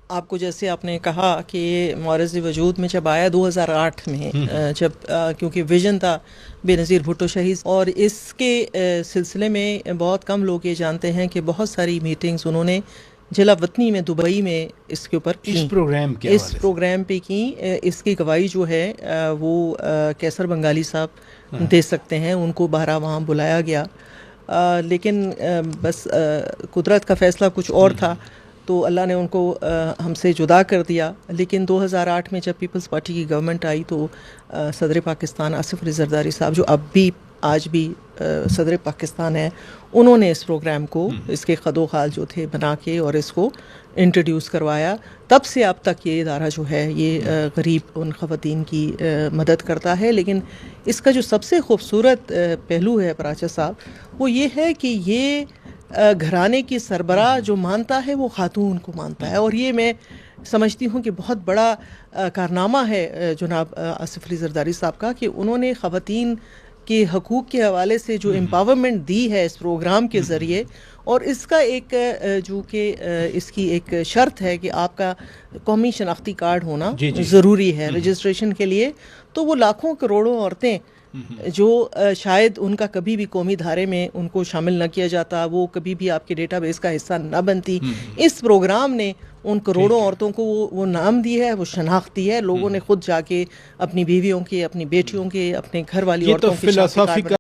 آپ کو جیسے آپ نے کہا کہ معرض وجود میں جب آیا 2008 میں جب کیونکہ ویژن تھا بے نظیر بھٹو شہید، اور اس کے سلسلے میں بہت کم لوگ یہ جانتے ہیں کہ بہت ساری میٹنگز انہوں نے جلا وطنی میں دبئی میں اس کے اوپر کی، اس پروگرام پہ کی۔ اس کی گواہی جو ہے وہ کیسر بنگالی صاحب دے سکتے ہیں، ان کو بہرحال وہاں بلایا گیا، لیکن بس قدرت کا فیصلہ کچھ اور تھا، تو اللہ نے ان کو ہم سے جدا کر دیا۔ لیکن 2008 میں جب پیپلز پارٹی کی گورنمنٹ آئی تو صدر پاکستان آصف علی زرداری صاحب، جو اب بھی آج بھی صدر پاکستان ہے، انہوں نے اس پروگرام کو، اس کے خد و خال جو تھے بنا کے اور اس کو انٹروڈیوس کروایا۔ تب سے اب تک یہ ادارہ جو ہے یہ غریب ان خواتین کی مدد کرتا ہے۔ لیکن اس کا جو سب سے خوبصورت پہلو ہے پراچا صاحب، وہ یہ ہے کہ یہ گھرانے کی سربراہ جو مانتا ہے وہ خاتون کو مانتا ہے، اور یہ میں سمجھتی ہوں کہ بہت بڑا کارنامہ ہے جناب آصف علی زرداری صاحب کا، کہ انہوں نے خواتین کے حقوق کے حوالے سے جو امپاورمنٹ دی ہے اس پروگرام کے ذریعے، اور اس کا ایک جو کہ اس کی ایک شرط ہے کہ آپ کا قومی شناختی کارڈ ہونا ضروری ہے رجسٹریشن کے لیے، تو وہ لاکھوں کروڑوں عورتیں جو شاید ان کا کبھی بھی قومی دھارے میں ان کو شامل نہ کیا جاتا، وہ کبھی بھی آپ کے ڈیٹا بیس کا حصہ نہ بنتی، اس پروگرام نے ان کروڑوں عورتوں کو وہ نام دی ہے، وہ شناخت دی ہے۔ لوگوں نے خود جا کے اپنی بیویوں کے، اپنی بیٹیوں کے، اپنے گھر والی عورتوں کے